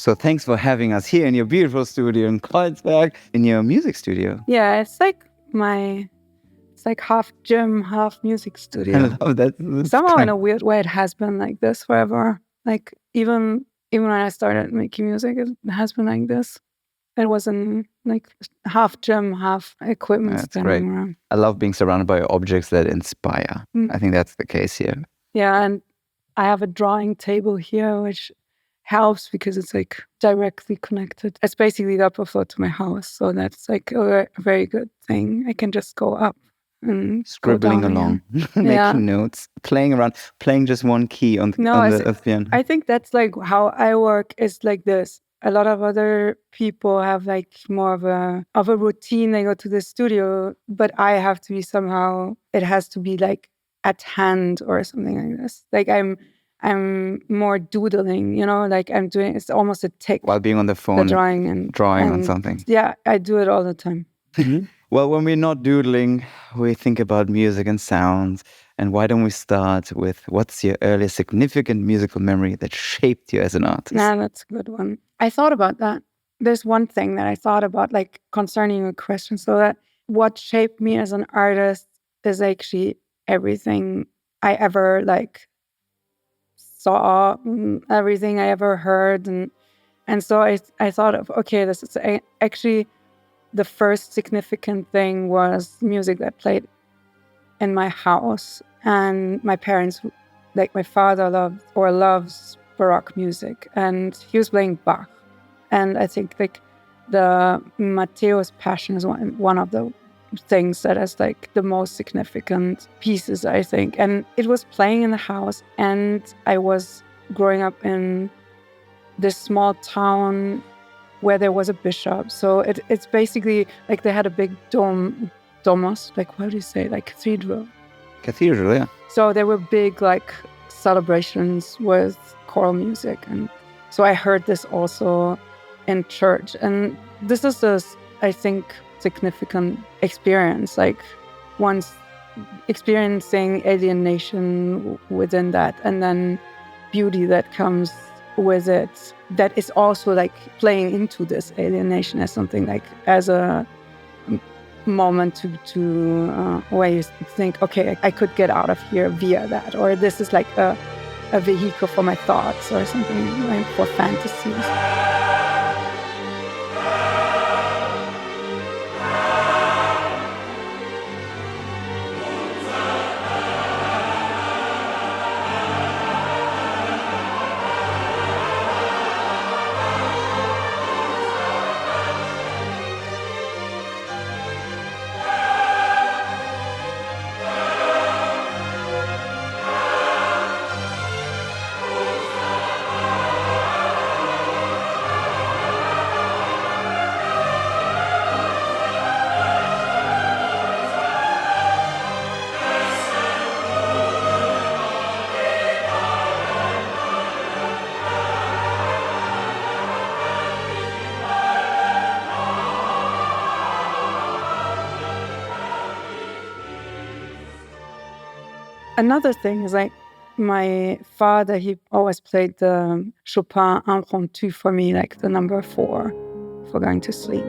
So thanks for having us here in your beautiful studio in Kreuzberg, in your music studio. Yeah, it's like half gym, half music studio. I love that. Somehow in a weird way, it has been like this forever. Like even when I started making music, it has been like this. It wasn't like half gym, half equipment standing around. I love being surrounded by objects that inspire. I think that's the case here. Yeah, and I have a drawing table here, which helps because it's like directly connected. It's basically the upper floor to my house, so that's like a very good thing. I can just go up and scribbling along, making notes, playing around, playing just one key on the piano. I think that's like how I work. Is like this. A lot of other people have like more of a routine. They go to the studio, but I have to be somehow. It has to be like at hand or something like this. Like I'm more doodling, like I'm doing, it's almost a tick. While being on the phone, drawing on something. Yeah, I do it all the time. Well, when we're not doodling, we think about music and sounds. And why don't we start with what's your earliest significant musical memory that shaped you as an artist? Nah, that's a good one. I thought about that. There's one thing that I thought about, like concerning your question. So that what shaped me as an artist is actually everything I ever like saw, everything I ever heard, and so I thought of, okay, this is actually the first significant thing was music that played in my house, and my parents, like my father loves Baroque music, and he was playing Bach, and I think like the Matthäus Passion is one of the things that is like the most significant pieces, I think. And it was playing in the house, and I was growing up in this small town where there was a bishop. So it's basically like they had a big domus, like what do you say, like cathedral, yeah. So there were big like celebrations with choral music, and so I heard this also in church, and this is I think significant experience, like once experiencing alienation within that, and then beauty that comes with it, that is also like playing into this alienation as something like as a moment to where you think, okay, I could get out of here via that, or this is like a vehicle for my thoughts or something, like for fantasies. Another thing is like my father, he always played the Chopin Impromptu for me, like the number 4 for going to sleep.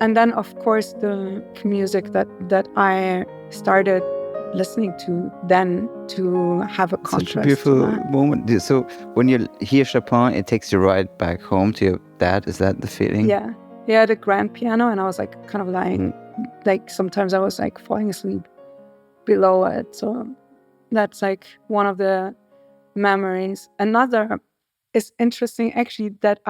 And then, of course, the music that I started listening to then to have a contrast. Such a beautiful moment. So when you hear Chopin, it takes you right back home to your dad. Is that the feeling? Yeah. He had a grand piano, and I was like kind of lying, like sometimes I was like falling asleep below it. So that's like one of the memories. Another is interesting actually that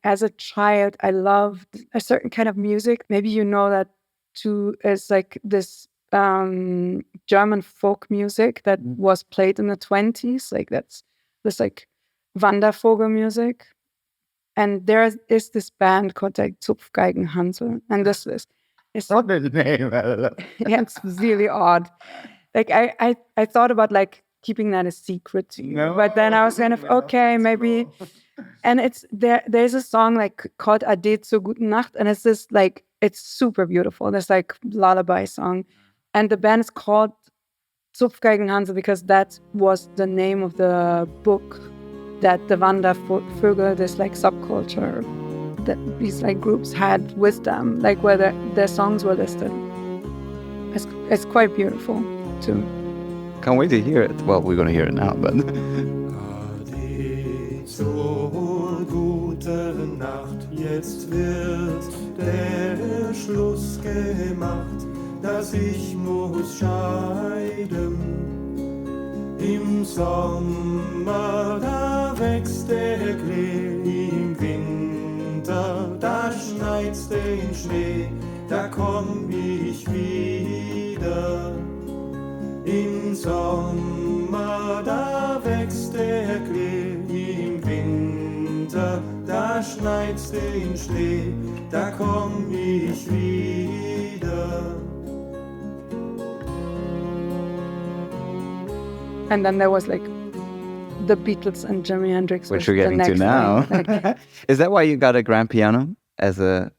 as a child, I loved a certain kind of music. Maybe you know that too, is like this German folk music that was played in the 20s. Like that's this like Wandervogel music. And there is this band called like Zupfgeigenhansel. And this is What is the name? yeah, it's really odd. Like I thought about like keeping that a secret to you. But then I was kind of, okay, maybe. And there's a song like called Ade zur guten Nacht, and it's this like, it's super beautiful. There's like lullaby song. And the band is called Zupfgeigenhansel because that was the name of the book that the Wandervögel, this like subculture that these like groups had with them, like where their songs were listed. It's quite beautiful too. Can't wait to hear it. Well, we're going to hear it now, but... Ade zur guten Nacht, jetzt wird der Schluss gemacht, dass ich muss scheiden. Im Sommer, da wächst der Klee, im Winter, da schneit's den Schnee, da komm ich wieder. Im Sommer, da wächst der Klee, im Winter, da schneit's den Schnee, da komm ich wieder. And then there was like the Beatles and Jimi Hendrix. Which we're getting to now. Like, is that why you got a grand piano? As a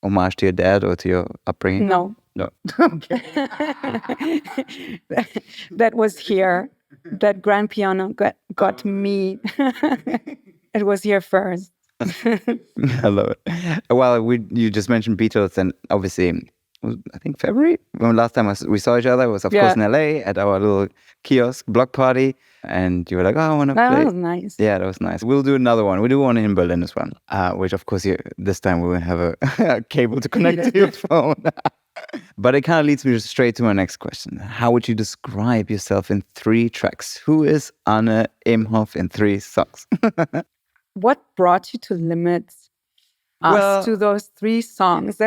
homage to your dad or to your upbringing? No. No. Okay. that was here. That grand piano got me. It was here first. I love it. Well, you just mentioned Beatles, and obviously, I think February, when last time we saw each other was, of course, in LA at our little kiosk block party. And you were like, oh, I want to play. That was nice. Yeah, that was nice. We'll do another one. We'll do one in Berlin as well, which, of course, this time we will have a cable to connect to your phone. But it kind of leads me straight to my next question. How would you describe yourself in 3 tracks? Who is Anne Imhof in 3 songs? What brought you to limit us to those 3 songs?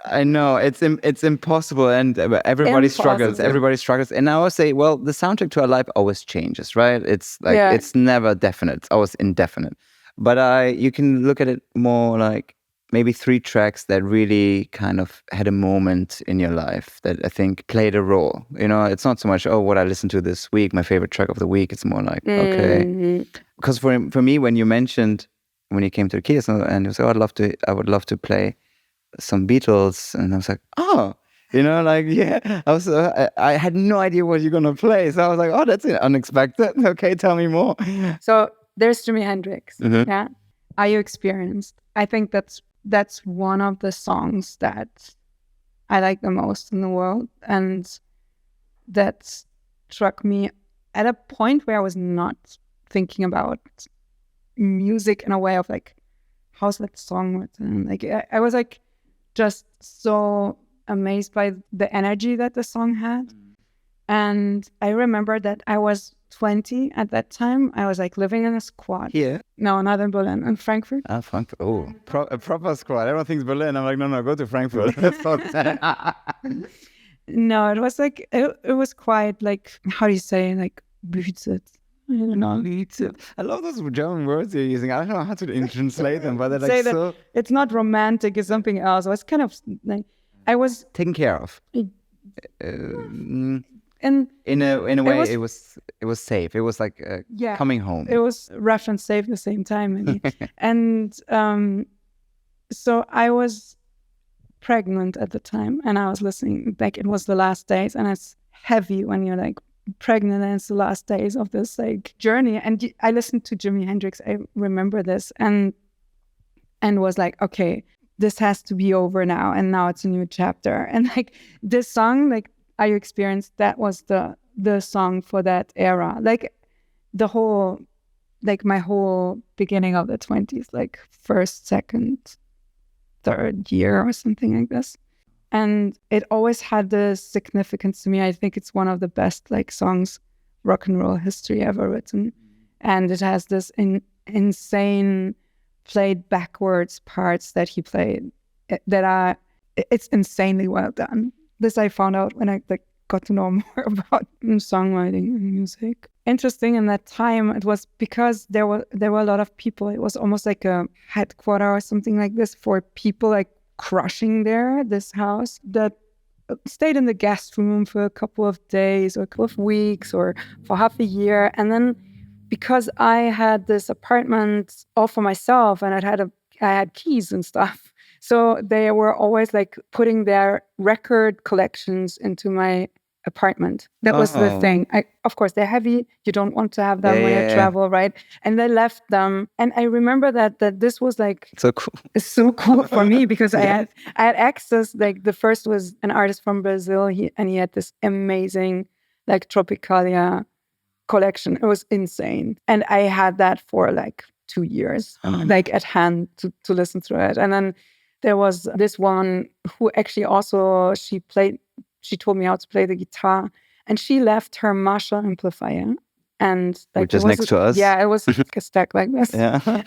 I know it's impossible, and everybody struggles. Everybody struggles, and I always say, well, the soundtrack to our life always changes, right? It's like it's never definite; it's always indefinite. But you can look at it more like maybe 3 tracks that really kind of had a moment in your life that I think played a role. You know, it's not so much what I listened to this week, my favorite track of the week. It's more like okay, because for me, when you came to the kiosk and you said, I would love to play some Beatles, and I was like, oh, you know, like, yeah, I had no idea what you're gonna play, so I was like, oh, that's unexpected. Okay, tell me more. So there's Jimi Hendrix. Mm-hmm. Yeah, Are You Experienced? I think that's one of the songs that I like the most in the world, and that struck me at a point where I was not thinking about music in a way of like, how's that song written? Like I was like just so amazed by the energy that the song had. And I remember that I was 20 at that time. I was like living in a squad. Here? No, not in Berlin, in Frankfurt. Ah, Frankfurt. Oh, a proper squad. Everyone thinks Berlin. I'm like, no, go to Frankfurt. That's not No, it was like, it was quite like, how do you say, like, behütet. I don't know. I love those German words you're using. I don't know how to translate them, but they're like so... It's not romantic, it's something else. I was kind of like, I was... taken care of. And in a way, it was safe. It was like coming home. It was rough and safe at the same time, maybe. And so I was pregnant at the time, and I was listening, like it was the last days, and it's heavy when you're like pregnant and it's the last days of this like journey. And I listened to Jimi Hendrix, I remember this, and was like, okay, this has to be over now, and now it's a new chapter. And like this song, like Are You Experienced, that was the song for that era. Like the whole, like my whole beginning of the 20s, like first, second, third year or something like this. And it always had this significance to me. I think it's one of the best like songs rock and roll history ever written. And it has this insane played backwards parts that he played it's insanely well done. This I found out when I got to know more about songwriting and music. Interesting in that time, it was because there were a lot of people. It was almost like a headquarter or something like this for people like crushing this house that stayed in the guest room for a couple of days or a couple of weeks or for half a year. And then because I had this apartment all for myself and I had keys and stuff, so they were always like putting their record collections into my apartment. That was the thing. Of course, they're heavy. You don't want to have them when you travel, right? And they left them. And I remember that this was like so cool. It's so cool for me because I had access. Like the first was an artist from Brazil, he had this amazing like Tropicalia collection. It was insane, and I had that for like 2 years, like at hand to listen to it. And then there was this one who actually also she told me how to play the guitar, and she left her Marshall amplifier, and like which is next to us. Yeah, it was like a stack like this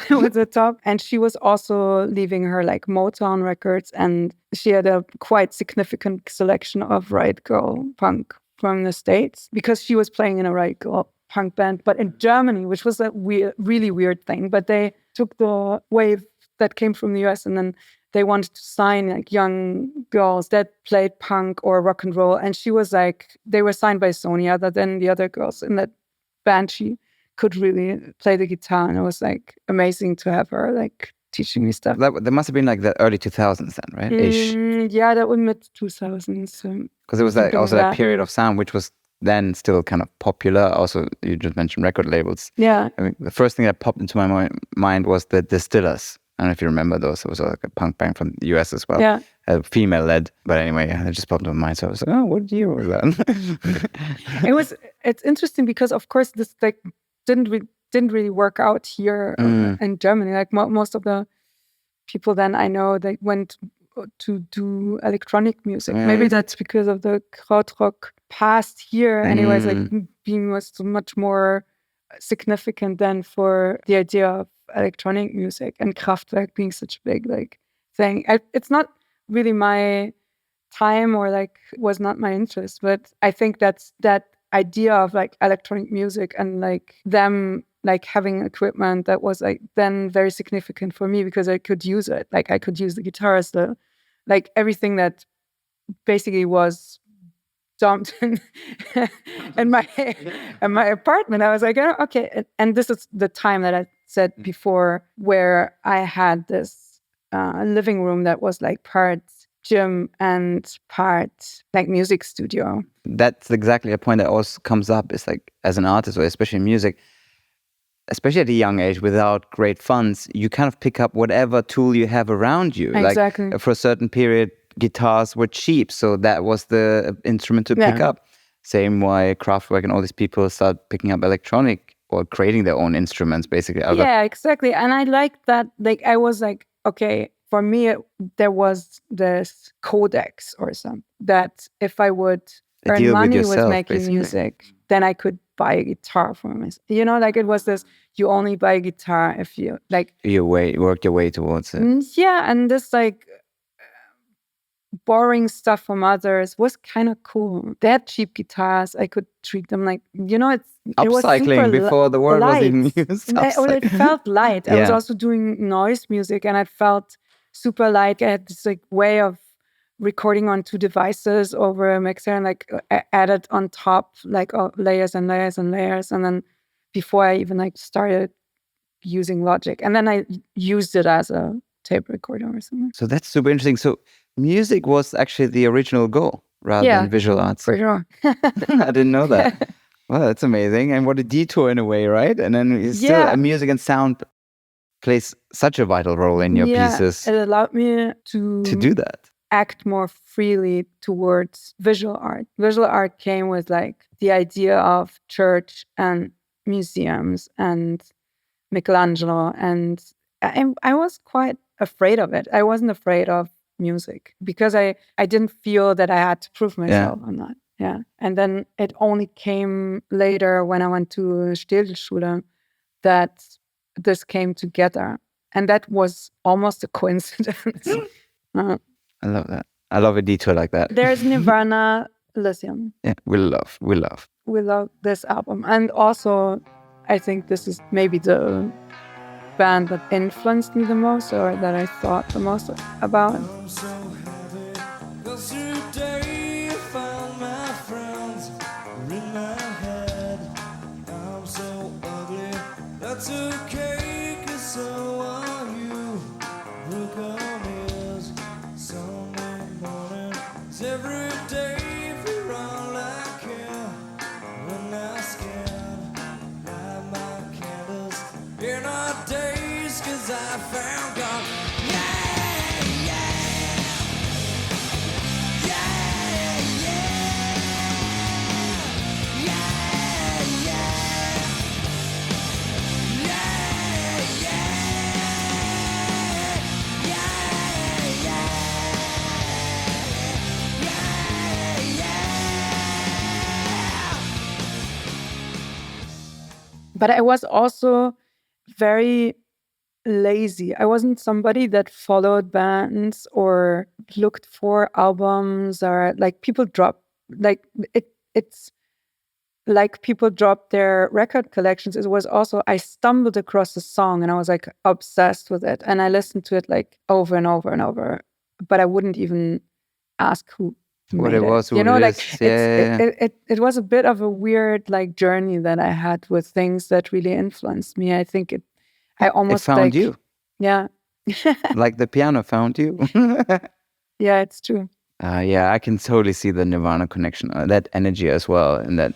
with the top. And she was also leaving her like Motown records, and she had a quite significant selection of right girl punk from the States because she was playing in a right girl punk band, but in Germany, which was a really weird thing. But they took the wave that came from the US, and then they wanted to sign like young girls that played punk or rock and roll. And she was like, they were signed by Sony. Other than the other girls in that band, she could really play the guitar, and it was like amazing to have her like teaching me stuff. That must have been like the early 2000s then, right? Yeah, that was mid 2000s. Because it was like also that period of sound which was then still kind of popular. Also, you just mentioned record labels. Yeah. I mean, the first thing that popped into my mind was the Distillers. I don't know if you remember those. It was like a punk band from the US as well. Yeah. Female-led. But anyway, it just popped into my mind. So I was like, oh, what year was that? It's interesting because, of course, this like didn't really work out here in Germany. Like most of the people then I know, they went to do electronic music. Maybe that's because of the krautrock past here. Anyways, like being was so much more significant than for the idea of electronic music and Kraftwerk being such a big like thing. It's not really my time or like was not my interest, but I think that's that idea of like electronic music and like them like having equipment that was like then very significant for me because I could use it. Like I could use the guitar as like everything that basically was dumped in my apartment. I was like, oh, okay. And this is the time that I said before where I had this living room that was like part gym and part like music studio. That's exactly a point that always comes up. It's like as an artist or especially in music, especially at a young age, without great funds, you kind of pick up whatever tool you have around you. Exactly. Like for a certain period, guitars were cheap, so that was the instrument to pick up. Same why Kraftwerk and all these people start picking up electronic or creating their own instruments, basically. Exactly. And I liked that. Like I was like, okay, for me, there was this codex or something that if I would earn money with making basically music, then I could buy a guitar for myself. You know, like it was this, you only buy a guitar if you like... You work your way towards it. Yeah, and this like borrowing stuff from others was kind of cool. They had cheap guitars. I could treat them like, you know, it was upcycling before the word was even used. It felt light. I was also doing noise music and it felt super light. I had this like way of recording on 2 devices over a mixer and like added on top like layers and layers and layers. And then before I even like started using Logic, and then I used it as a tape recorder or something. So that's super interesting. So music was actually the original goal rather than visual arts. For sure. I didn't know that. Well, that's amazing. And what a detour in a way, right? And then still music and sound plays such a vital role in your pieces. It allowed me to do that. Act more freely towards visual art. Visual art came with like the idea of church and museums and Michelangelo, and I was quite afraid of it. I wasn't afraid of music because I didn't feel that I had to prove myself on that. Yeah. And then it only came later when I went to Städelschule that this came together. And that was almost a coincidence. I love that. I love a detour like that. There's Nirvana, Lithium. Yeah, we love this album. And also, I think this is maybe the band that influenced me the most or that I thought the most about. I'm so happy, 'cause today I found my friends are in my head. I'm so ugly, that's okay, 'cause so are you. Look on is Sunday morning, it's every day for all I care. When I scan, light my candles in our days, 'cause I found God. But I was also very lazy. I wasn't somebody that followed bands or looked for albums or like people drop like it's like people dropped their record collections. It was also I stumbled across a song and I was like obsessed with it and I listened to it like over and over and over. But I wouldn't even ask who what it was, you know, like it was a bit of a weird like journey that I had with things that really influenced me. I think I almost found like, you. Yeah. Like the piano found you. Yeah, it's true. Yeah, I can totally see the Nirvana connection, that energy as well, and that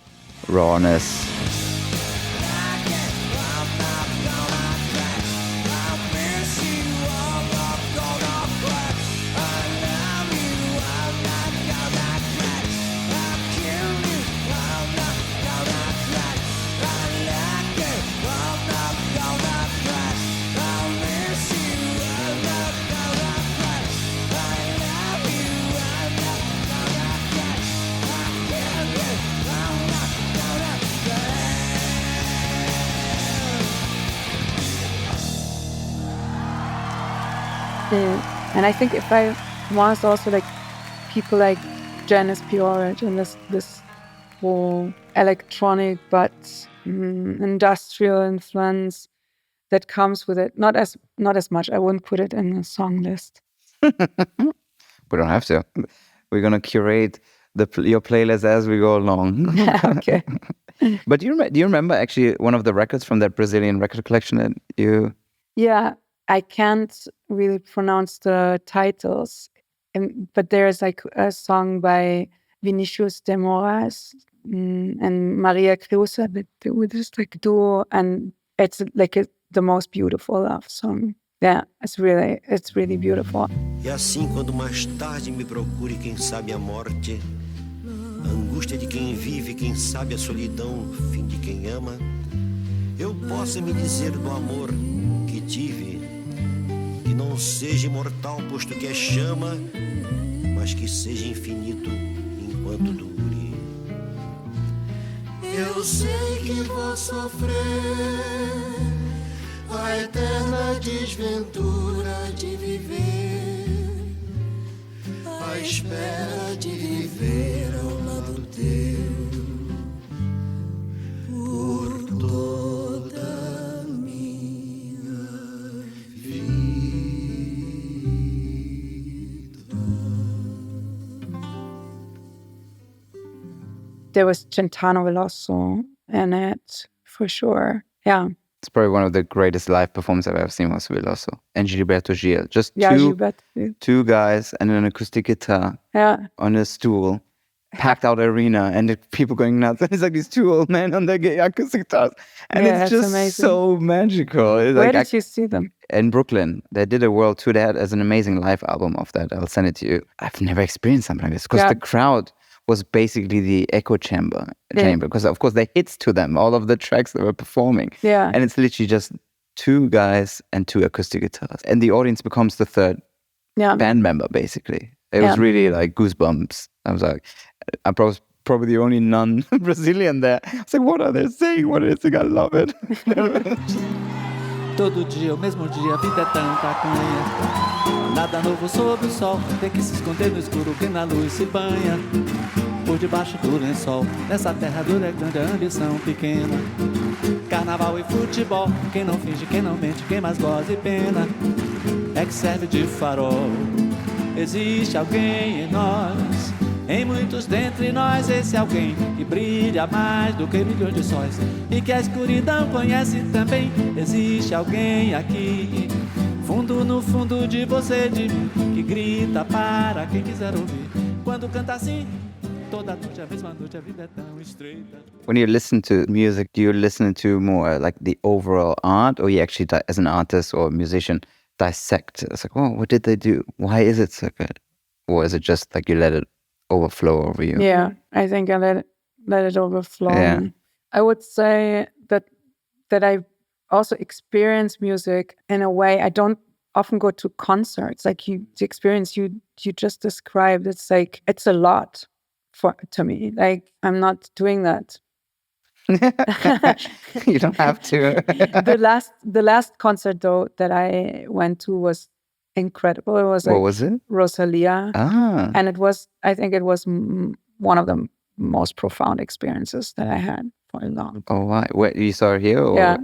rawness. And I think if I was also like people like Janis Joplin and this whole electronic but industrial influence that comes with it, not as much. I wouldn't put it in a song list. We don't have to. We're gonna curate your playlist as we go along. Okay. But do you remember actually one of the records from that Brazilian record collection that you? Yeah, I can't really pronounce the titles, but there's like a song by Vinicius de Moraes and Maria Cruz that they would just like duo, and it's like the most beautiful love song. Yeah, it's really beautiful. E assim, quando mais tarde me procure quem sabe a morte, a angústia de quem vive, quem sabe a solidão, fim de quem ama, eu possa me dizer do amor que tive, que não seja imortal, posto que é chama, mas que seja infinito enquanto dure. Eu sei que vou sofrer a eterna desventura de viver, à espera de viver ao lado teu, por toda a minha vida. There was Caetano Veloso in it, for sure. Yeah. It's probably one of the greatest live performances I've ever seen was Veloso and Gilberto Gil. Just two guys and an acoustic guitar on a stool, packed out arena, and the people going nuts. And it's like these two old men on their acoustic guitars. And it's just amazing. So magical. It's Where did you see them? In Brooklyn. They did a world tour. They had an amazing live album of that. I'll send it to you. I've never experienced something like this because the crowd was basically the echo chamber because of course they hits to them, all of the tracks they were performing. Yeah. And it's literally just two guys and two acoustic guitars. And the audience becomes the third band member, basically. It was really like goosebumps. I was like, I'm probably the only non-Brazilian there. I was like, what are they saying? What is it? I love it. Todo dia, o mesmo dia, a vida é tanta canha. Nada novo sob o sol, tem que se esconder no escuro, quem na luz se banha. Por debaixo do lençol, nessa terra dura é grande a ambição pequena. Carnaval e futebol, quem não finge, quem não mente, quem mais goza e pena. É que serve de farol, existe alguém em nós. Em muitos dentre nós, esse alguém que brilha mais do que milhões de sóis e que a escuridão conhece também. Existe alguém aqui, fundo no fundo de você, de mim, que grita para quem quiser ouvir. Quando canta assim, toda noite, a mesma noite, a vida é tão estreita. When you listen to music, do you listen to more like the overall art, or you actually, as an artist or a musician, dissect? It's like, oh, what did they do? Why is it so good? Or is it just like you let it overflow over you? Yeah, I think I let it overflow. Yeah. I would say that I also experience music in a way. I don't often go to concerts. Like the experience you just described, it's like it's a lot to me. Like I'm not doing that. You don't have to. The last concert though that I went to was incredible. It was like, what was it? Rosalia. And I think it was one of the most profound experiences that I had for a long time. Oh, why? Wait, you saw her here? Or? Yeah.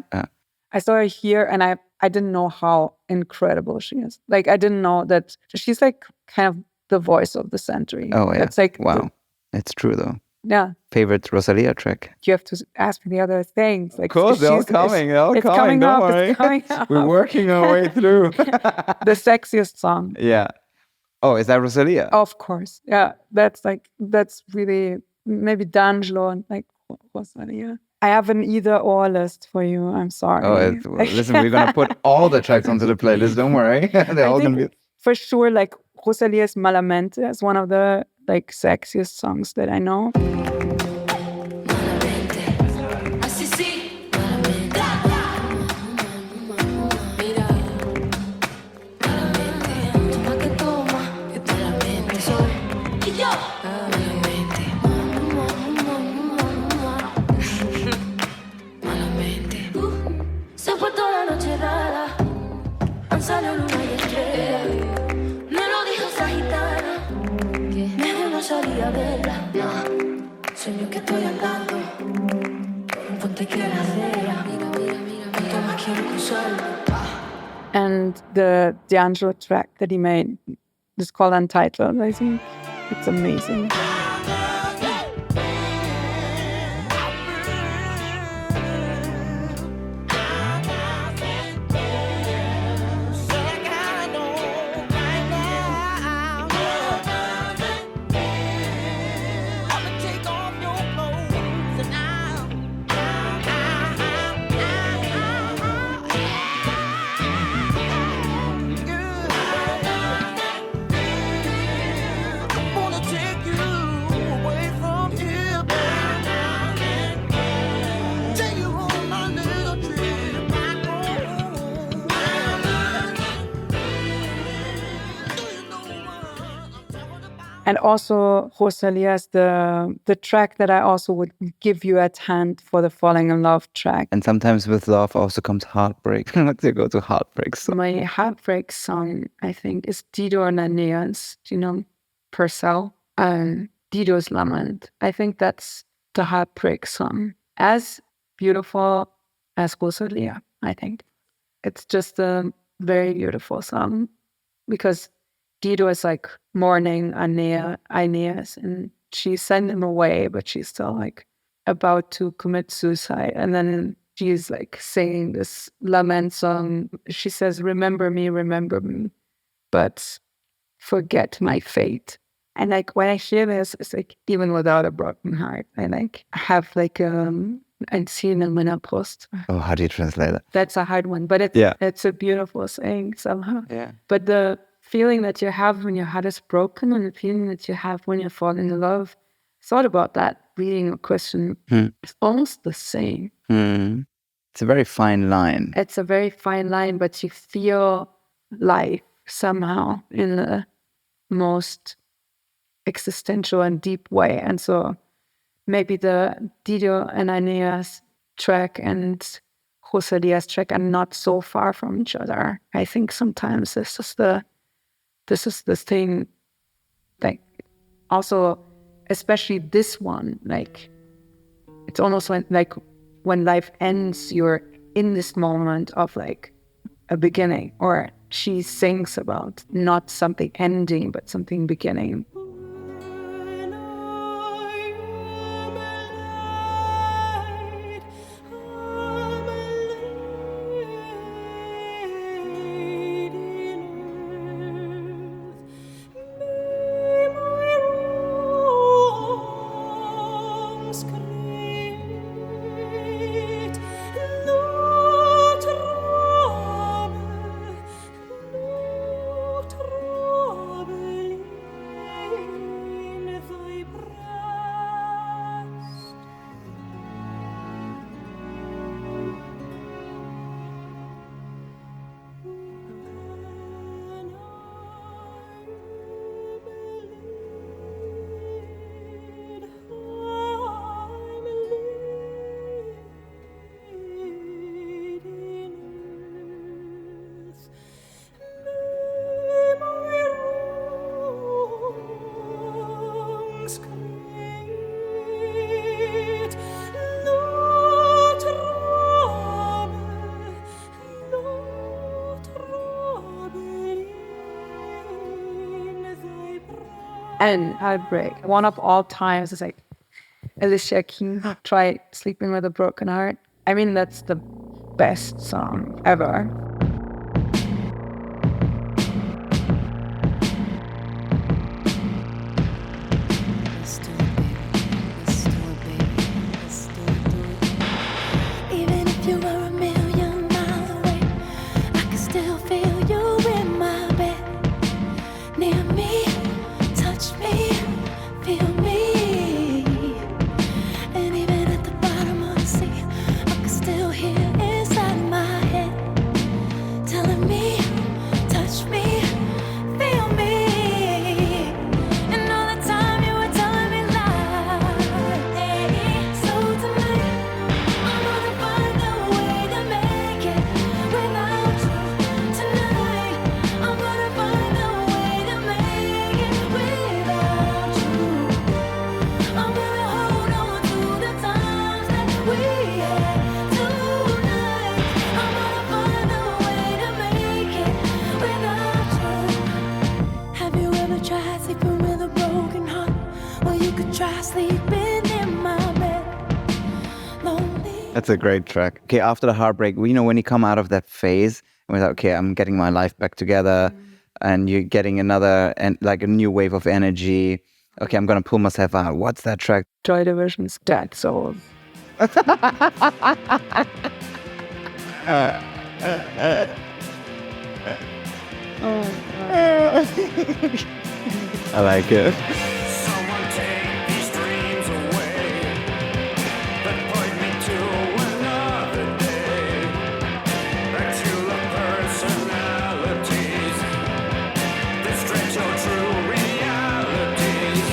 I saw her here and I didn't know how incredible she is. Like I didn't know that she's like kind of the voice of the century. Oh yeah. It's like wow. It's true though. Yeah. Favorite Rosalia track? You have to ask me the other things. Like, of course, they're all coming. It's coming. Don't worry. It's coming up. We're working our way through. The sexiest song. Yeah. Oh, is that Rosalia? Of course. Yeah. That's really maybe D'Angelo and like Rosalia. I have an either or list for you. I'm sorry. Oh, listen, we're gonna put all the tracks onto the playlist. Don't worry. They're all gonna be for sure. Like Rosalia's Malamente is one of the like sexiest songs that I know. And the D'Angelo track that he made is called Untitled, I think. It's amazing. And also Rosalia is the track that I also would give you at hand for the Falling in Love track. And sometimes with love also comes heartbreak. Let's go to heartbreak song. My heartbreak song, I think, is Dido and Aeneas, Purcell, and Dido's Lament. I think that's the heartbreak song. As beautiful as Rosalia, I think. It's just a very beautiful song because Dido is like mourning Aeneas, and she sent him away, but she's still like about to commit suicide. And then she's like singing this lament song. She says, remember me, but forget my fate. And like when I hear this, it's like even without a broken heart, I like have like ein Ziehen in meiner Brust. Oh, how do you translate that? That's a hard one, but it's a beautiful saying somehow. Yeah. But the feeling that you have when your heart is broken and the feeling that you have when you're falling in love, I thought about that reading your question. It's almost the same. It's a very fine line. It's a very fine line, but you feel life somehow in the most existential and deep way. And so maybe the Dido and Aeneas track and Rosalia's track are not so far from each other. I think sometimes this is the thing, like, also, especially this one, like, it's almost like when life ends, you're in this moment of like a beginning, or she sings about not something ending, but something beginning. And Heartbreak, one of all times, is like Alicia Keys, Try Sleeping with a Broken Heart. I mean, that's the best song ever. That's a great track. Okay, after the heartbreak, when you come out of that phase, and we're like, okay, I'm getting my life back together, and you're getting another, and like a new wave of energy. Okay, I'm gonna pull myself out. What's that track? Joy Division's Dead Souls. I like it. Someone take these dreams away that point me to another day. Back to the personalities that stretch your true realities.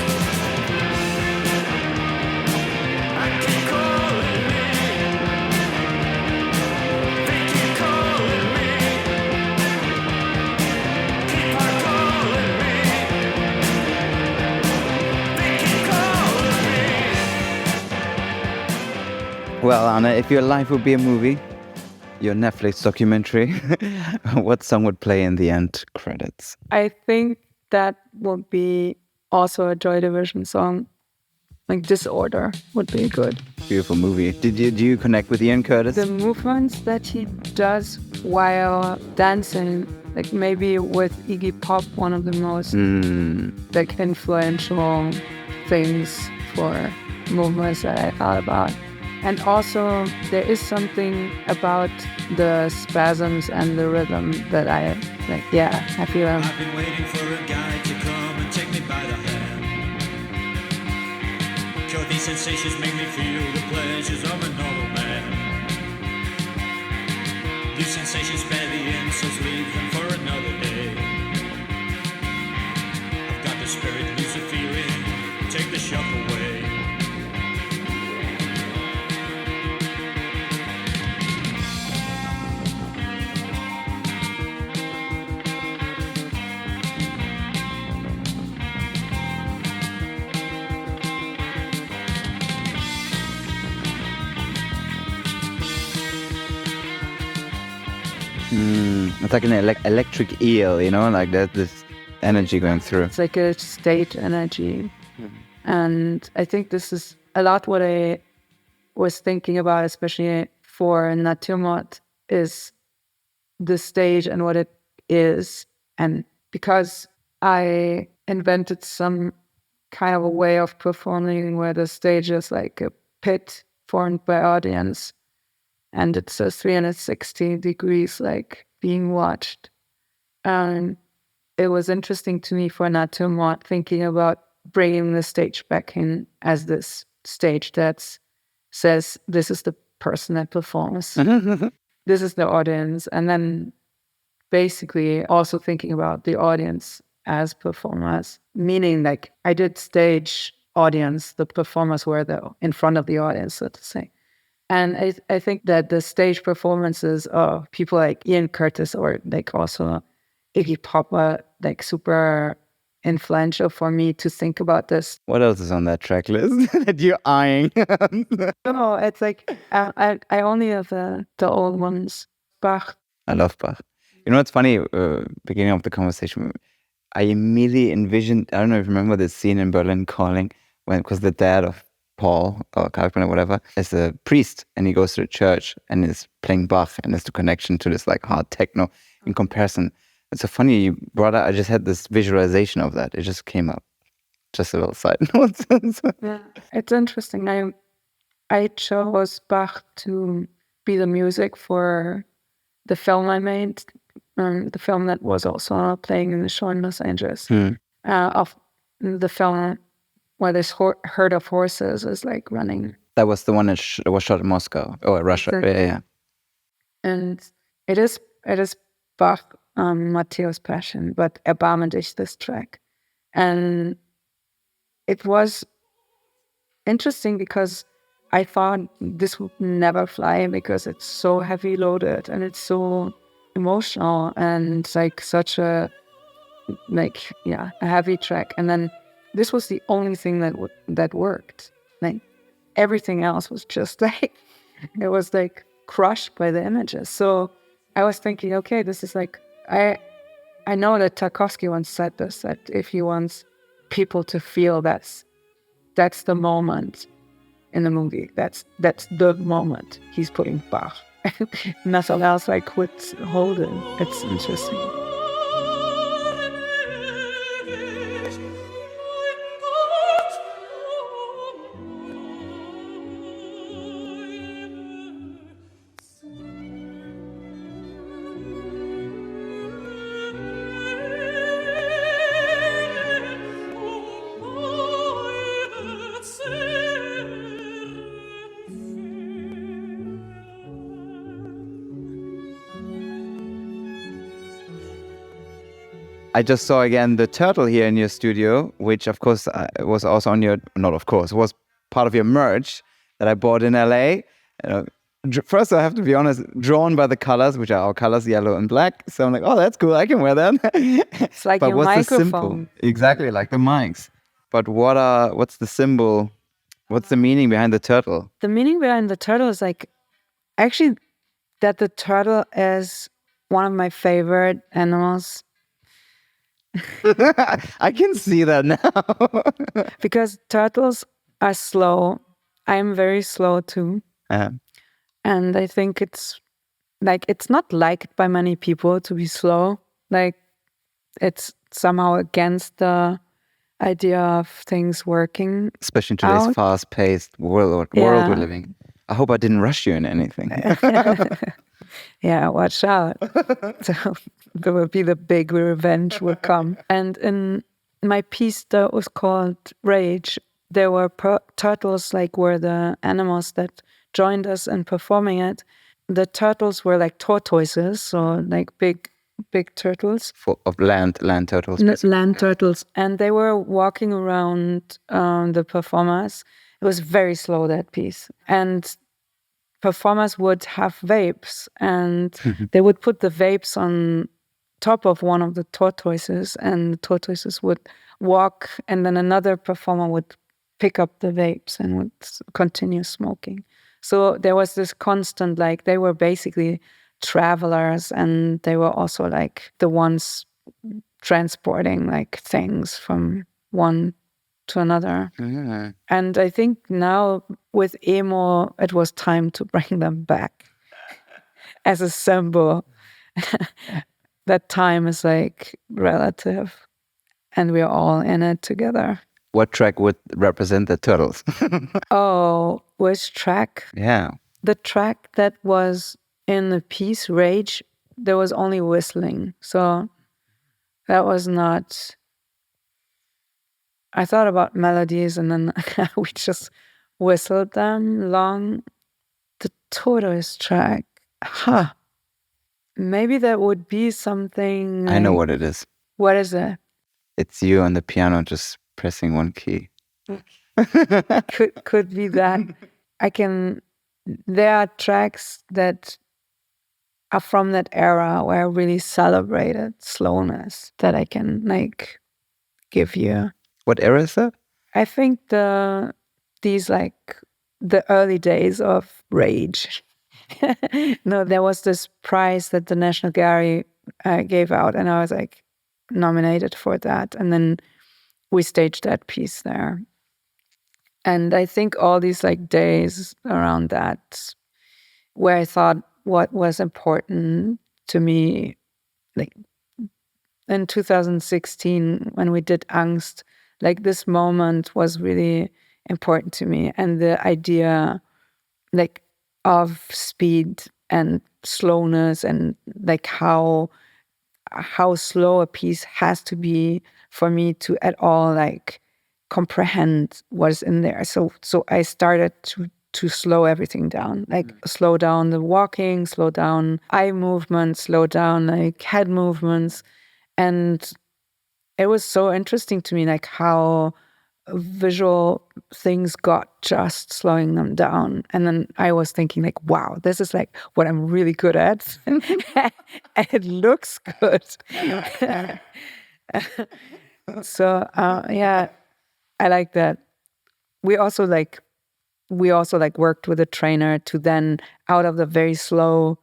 I keep calling me. They keep calling me. Keep on calling me. Well, Anna, if your life would be a movie, your Netflix documentary, what song would play in the end credits? I think that would be also a Joy Division song. Like Disorder would be good. Beautiful movie. Do you connect with Ian Curtis? The movements that he does while dancing, like maybe with Iggy Pop, one of the most like influential things for movements that I thought about. And also there is something about the spasms and the rhythm that I like. Yeah, I feel them. I've been waiting for a guy to come and take me by the hand. Cure these sensations, make me feel the pleasures of a normal man. These sensations spare the insults, leave them for another day. It's like an electric eel, you know, like there's this energy going through. It's like a stage energy. And I think this is a lot what I was thinking about, especially for Naturmort, is the stage and what it is. And because I invented some kind of a way of performing where the stage is like a pit formed by audience, and it's a 360 degrees like being watched. And it was interesting to me for Naturmort thinking about bringing the stage back in as this stage that says this is the person that performs, this is the audience, and then basically also thinking about the audience as performers, meaning like I did stage audience, the performers were in front of the audience, so to say. And I think that the stage performances of people like Ian Curtis or like also Iggy Pop are like super influential for me to think about this. What else is on that track list that you're eyeing? No, it's like I only have the old ones. Bach. I love Bach. You know what's funny? Beginning of the conversation, I immediately envisioned, I don't know if you remember this scene in Berlin Calling, because the dad of Paul or Kalkbrenner or whatever is a priest, and he goes to the church and is playing Bach, and there's the connection to this like hard techno in comparison. It's so funny you brought up, I just had this visualization of that. It just came up. Just a little side note. Yeah, it's interesting. I chose Bach to be the music for the film I made, the film that was also playing in the show in Los Angeles. Of the film where this herd of horses is like running. That was the one that was shot in Moscow or Russia. Exactly. Yeah. And it is Bach, Matthäus Passion, but Erbarme dich, this track. And it was interesting because I thought this would never fly because it's so heavy loaded and it's so emotional and it's like such a heavy track. And then this was the only thing that worked. Like everything else was just like it was like crushed by the images. So I was thinking, okay, this is like I know that Tarkovsky once said this, that if he wants people to feel that's the moment in the movie. That's the moment he's putting Bach. Nothing else I could hold it. It's interesting. I just saw again the turtle here in your studio, which of course was also on your, not of course, was part of your merch that I bought in LA. First, I have to be honest, drawn by the colors, which are our colors, yellow and black. So I'm like, oh, that's cool. I can wear that. It's like but your what's microphone. the symbol? Exactly, like the mics. But what's the symbol? What's the meaning behind the turtle? The meaning behind the turtle is like, actually, that the turtle is one of my favorite animals. I can see that now. Because turtles are slow. I'm very slow too. And I think it's not liked by many people to be slow. Like it's somehow against the idea of things working. Especially in today's fast-paced world we're living. I hope I didn't rush you in anything. Yeah, watch out. So there will be the big revenge will come. And in my piece that was called Rage, there were turtles were the animals that joined us in performing it. The turtles were like tortoises, so like big turtles. Of land turtles. Land turtles. And they were walking around the performers. It was very slow, that piece. And performers would have vapes, and they would put the vapes on top of one of the tortoises, and the tortoises would walk, and then another performer would pick up the vapes and would continue smoking. So there was this constant, they were basically travelers, and they were also like the ones transporting like things from one to another. Yeah. And I think now with emo, it was time to bring them back as a symbol. That time is like relative, and we're all in it together. What track would represent the turtles? Oh, which track? Yeah. The track that was in the piece Rage, there was only whistling. So that was not... I thought about melodies and then we just whistled them long. The tortoise track. Huh. Maybe that would be something... I know what it is. What is it? It's you on the piano just pressing one key. Could be that. There are tracks that are from that era where I really celebrated slowness that I can like give you. What era is that? I think these like the early days of Rage. No, there was this prize that the National Gallery gave out, and I was like nominated for that, and then we staged that piece there. And I think all these like days around that, where I thought what was important to me, like in 2016 when we did Angst, like this moment was really important to me, and the idea like of speed and slowness and like how slow a piece has to be for me to at all like comprehend what's in there. So I started to slow everything down, like slow down the walking, slow down eye movements, slow down like head movements. And it was so interesting to me, like how visual things got just slowing them down. And then I was thinking like, wow, this is like what I'm really good at. And it looks good. So yeah, I like that. We also worked with a trainer to then, out of the very slow,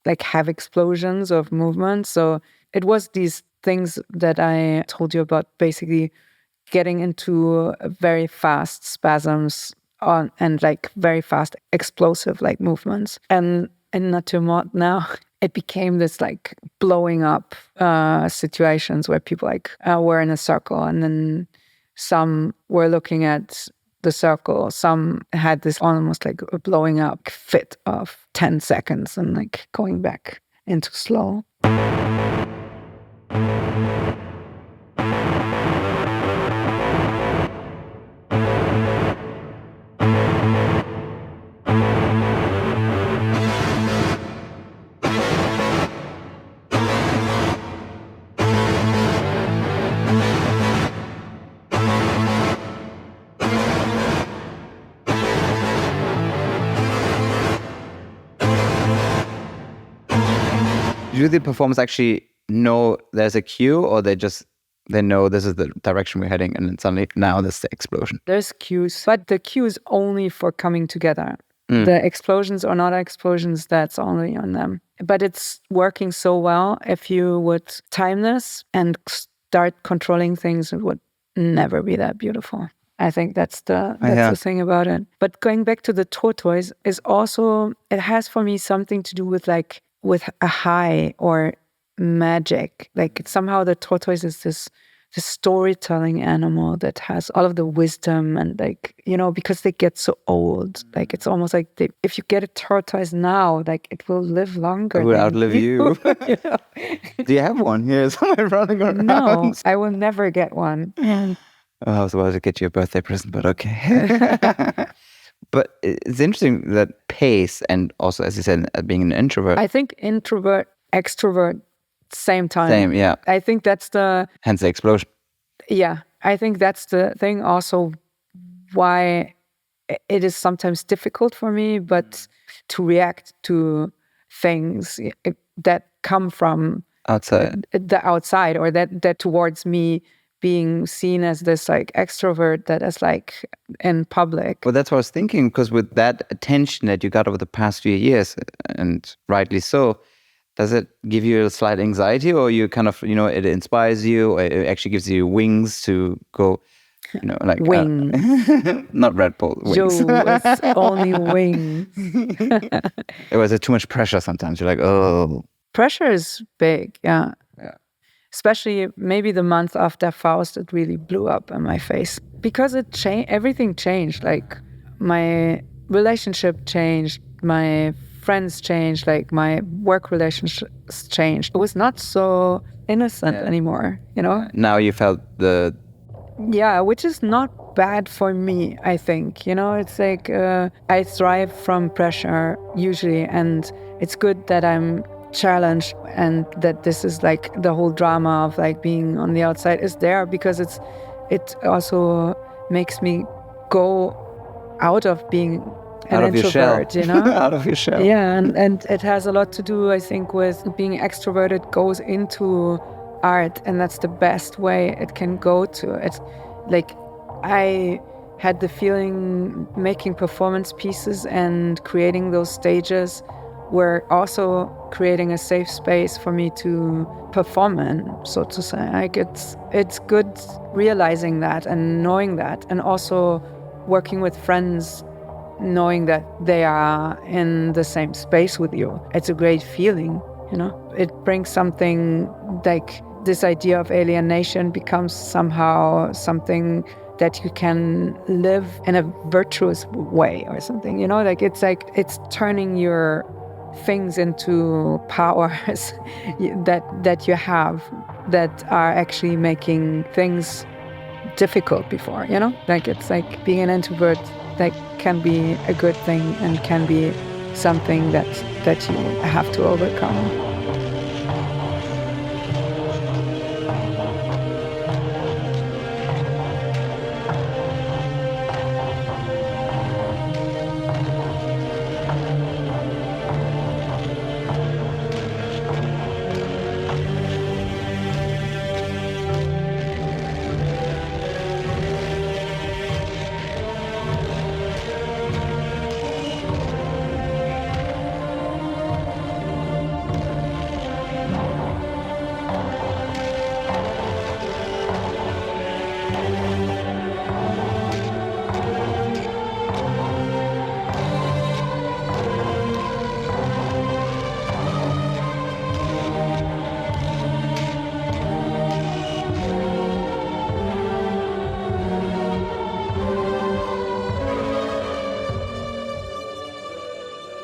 like have explosions of movement. So it was these things that I told you about, basically getting into very fast spasms and like very fast explosive like movements. And in Naturmort now, it became this like blowing up situations where people like were in a circle, and then some were looking at the circle. Some had this almost like a blowing up fit of 10 seconds and like going back into slow. Do the performers actually know there's a cue, or they know this is the direction we're heading, and then suddenly now there's the explosion? There's cues, but the cue is only for coming together. The explosions or not explosions, that's only on them. But it's working so well. If you would time this and start controlling things, it would never be that beautiful. I think that's the thing about it. But going back to the tortoise is also, it has for me something to do with like with a high or magic. Like somehow the tortoise is this storytelling animal that has all of the wisdom, and like, you know, because they get so old, like it's almost like if you get a tortoise now, like it will live longer. It will outlive you. You know? Do you have one here somewhere running around? No, I will never get one. Oh, I was about to get you a birthday present, but okay. But it's interesting that pace, and also, as you said, being an introvert. I think introvert, extrovert, same time. Same, yeah. I think that's hence the explosion. Yeah, I think that's the thing also why it is sometimes difficult for me, but to react to things that come from outside, the outside, or that towards me being seen as this like extrovert that is like in public. Well, that's what I was thinking, because with that attention that you got over the past few years, and rightly so, does it give you a slight anxiety, or you kind of, it inspires you, or it actually gives you wings to go, like wings, not Red Bull, wings. Yo, it's only wings. It was too much pressure sometimes. You're like, oh. Pressure is big, yeah. Especially maybe the month after FAUST, it really blew up in my face. Because everything changed. Like, my relationship changed, my friends changed, like my work relationships changed. It was not so innocent anymore, Now you felt Yeah, which is not bad for me, I think. It's like I thrive from pressure usually, and it's good that I'm challenged and that this is like the whole drama of like being on the outside is there, because it also makes me go out of being an introvert, out of your shell. Yeah, and it has a lot to do, I think, with being extroverted goes into art, and that's the best way it can go to. It's like I had the feeling making performance pieces and creating those stages were also creating a safe space for me to perform in, so to say. Like it's good realizing that and knowing that, and also working with friends knowing that they are in the same space with you. It's a great feeling, It brings something like this idea of alienation becomes somehow something that you can live in a virtuous way or something, Like it's turning your things into powers that you have that are actually making things difficult before, Like it's like being an introvert that can be a good thing and can be something that you have to overcome.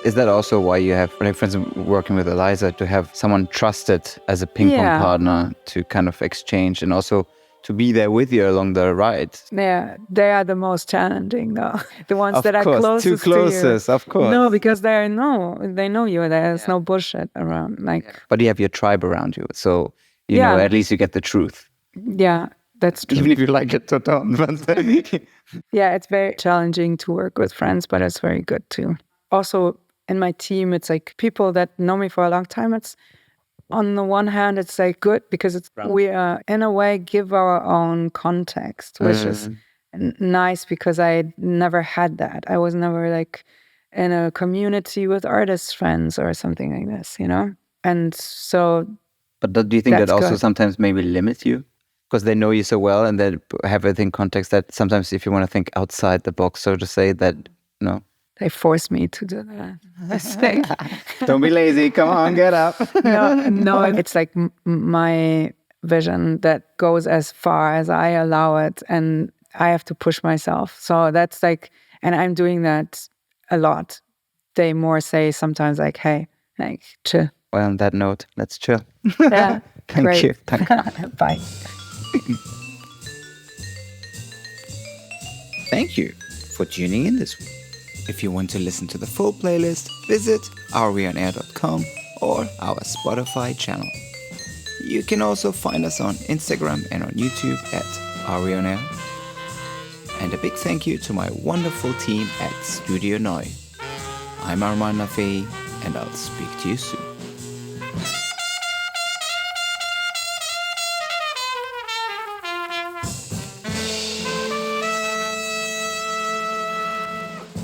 Is that also why you have, for instance, working with Eliza, to have someone trusted as a ping pong partner to kind of exchange and also to be there with you along the ride? Yeah, they are the most challenging, though. The ones that are closest to you. Of course. No, because they know you. There's no bullshit around. But you have your tribe around you, so you know at least you get the truth. Yeah, that's true. Even if you like it or don't. Yeah, it's very challenging to work with friends, but it's very good too. Also, in my team, it's like people that know me for a long time. It's on the one hand, it's like good because we in a way give our own context, which is nice because I never had that. I was never like in a community with artist friends or something like this, And so. But do you think that also sometimes maybe limits you? Because they know you so well and they have everything context that sometimes if you want to think outside the box, so to say, that, They force me to do that. Don't be lazy. Come on, get up. No, it's like my vision that goes as far as I allow it, and I have to push myself. So that's like, and I'm doing that a lot. They more say sometimes like, hey, like, chill. Well, on that note, let's chill. Yeah. Thank you. Bye. Thank you for tuning in this week. If you want to listen to the full playlist, visit areonair.com or our Spotify channel. You can also find us on Instagram and on YouTube at areonair. And a big thank you to my wonderful team at Studio Neu. I'm Armand Nafei, and I'll speak to you soon.